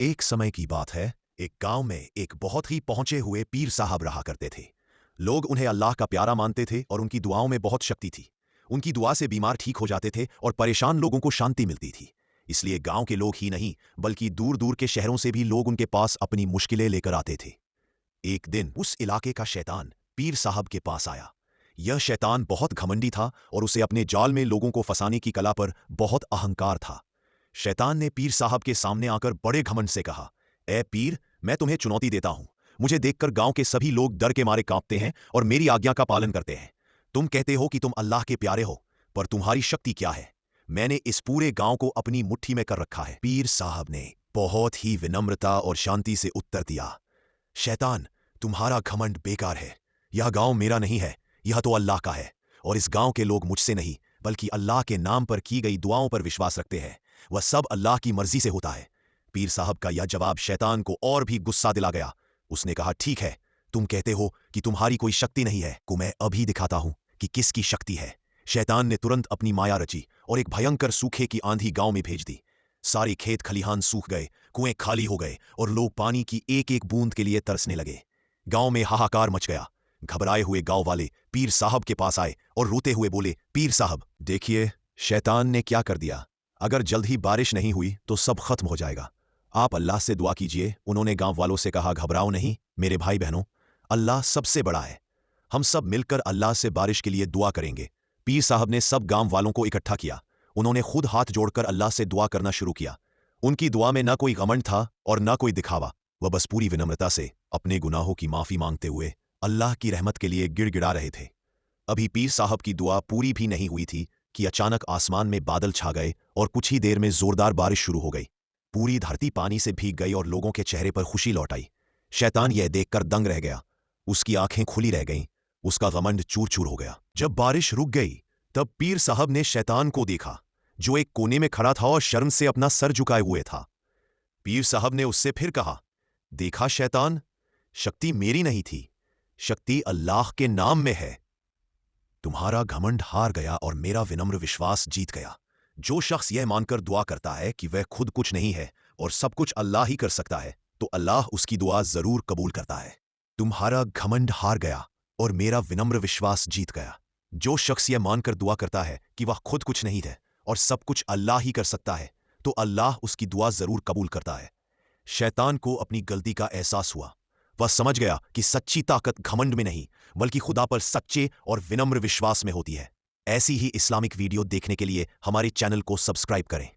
एक समय की बात है, एक गांव में एक बहुत ही पहुंचे हुए पीर साहब रहा करते थे। लोग उन्हें अल्लाह का प्यारा मानते थे और उनकी दुआओं में बहुत शक्ति थी। उनकी दुआ से बीमार ठीक हो जाते थे और परेशान लोगों को शांति मिलती थी। इसलिए गांव के लोग ही नहीं, बल्कि दूर दूर के शहरों से भी लोग उनके पास अपनी मुश्किलें लेकर आते थे। एक दिन उस इलाके का शैतान पीर साहब के पास आया। यह शैतान बहुत घमंडी था और उसे अपने जाल में लोगों को फंसाने की कला पर बहुत अहंकार था। शैतान ने पीर साहब के सामने आकर बड़े घमंड से कहा, ए पीर, मैं तुम्हें चुनौती देता हूं। मुझे देखकर गांव के सभी लोग डर के मारे कांपते हैं और मेरी आज्ञा का पालन करते हैं। तुम कहते हो कि तुम अल्लाह के प्यारे हो, पर तुम्हारी शक्ति क्या है? मैंने इस पूरे गांव को अपनी मुट्ठी में कर रखा है। पीर साहब ने बहुत ही विनम्रता और शांति से उत्तर दिया, शैतान, तुम्हारा घमंड बेकार है। यह गांव मेरा नहीं है, यह तो अल्लाह का है, और इस गांव के लोग मुझसे नहीं, बल्कि अल्लाह के नाम पर की गई दुआओं पर विश्वास रखते हैं। वह सब अल्लाह की मर्जी से होता है। पीर साहब का यह जवाब शैतान को और भी गुस्सा दिला गया। उसने कहा, ठीक है, तुम कहते हो कि तुम्हारी कोई शक्ति नहीं है, को मैं अभी दिखाता हूं कि किसकी शक्ति है। शैतान ने तुरंत अपनी माया रची और एक भयंकर सूखे की आंधी गांव में भेज दी। सारे खेत खलिहान सूख गए, कुएं खाली हो गए और लोग पानी की एक एक बूंद के लिए तरसने लगे। गांव में हाहाकार मच गया। घबराए हुए गांव वाले पीर साहब के पास आए और रोते हुए बोले, पीर साहब, देखिए, शैतान ने क्या कर दिया। अगर जल्द ही बारिश नहीं हुई तो सब खत्म हो जाएगा। आप अल्लाह से दुआ कीजिए। उन्होंने गांव वालों से कहा, घबराओ नहीं मेरे भाई बहनों, अल्लाह सबसे बड़ा है। हम सब मिलकर अल्लाह से बारिश के लिए दुआ करेंगे। पीर साहब ने सब गांव वालों को इकट्ठा किया। उन्होंने खुद हाथ जोड़कर अल्लाह से दुआ करना शुरू किया। उनकी दुआ में न कोई घमंड था और न कोई दिखावा। वह बस पूरी विनम्रता से अपने गुनाहों की माफी मांगते हुए अल्लाह की रहमत के लिए गिड़गिड़ा रहे थे। अभी पीर साहब की दुआ पूरी भी नहीं हुई थी कि अचानक आसमान में बादल छा गए और कुछ ही देर में जोरदार बारिश शुरू हो गई। पूरी धरती पानी से भीग गई और लोगों के चेहरे पर खुशी लौट आई। शैतान यह देखकर दंग रह गया। उसकी आंखें खुली रह गईं। उसका घमंड चूर चूर हो गया। जब बारिश रुक गई तब पीर साहब ने शैतान को देखा, जो एक कोने में खड़ा था और शर्म से अपना सर झुकाए हुए था। पीर साहब ने उससे फिर कहा, देखा शैतान, शक्ति मेरी नहीं थी, शक्ति अल्लाह के नाम में है। तुम्हारा घमंड हार गया और मेरा विनम्र विश्वास जीत गया। जो शख्स यह मानकर दुआ करता है कि वह खुद कुछ नहीं है और सब कुछ अल्लाह ही कर सकता है, तो अल्लाह उसकी दुआ जरूर कबूल करता है। तुम्हारा घमंड हार गया और मेरा विनम्र विश्वास जीत गया। जो शख्स यह मानकर दुआ करता है कि वह खुद कुछ नहीं है और सब कुछ अल्लाह ही कर सकता है, तो अल्लाह उसकी दुआ जरूर कबूल करता है। शैतान को अपनी गलती का एहसास हुआ। वह समझ गया कि सच्ची ताकत घमंड में नहीं, बल्कि खुदा पर सच्चे और विनम्र विश्वास में होती है। ऐसी ही इस्लामिक वीडियो देखने के लिए हमारे चैनल को सब्सक्राइब करें।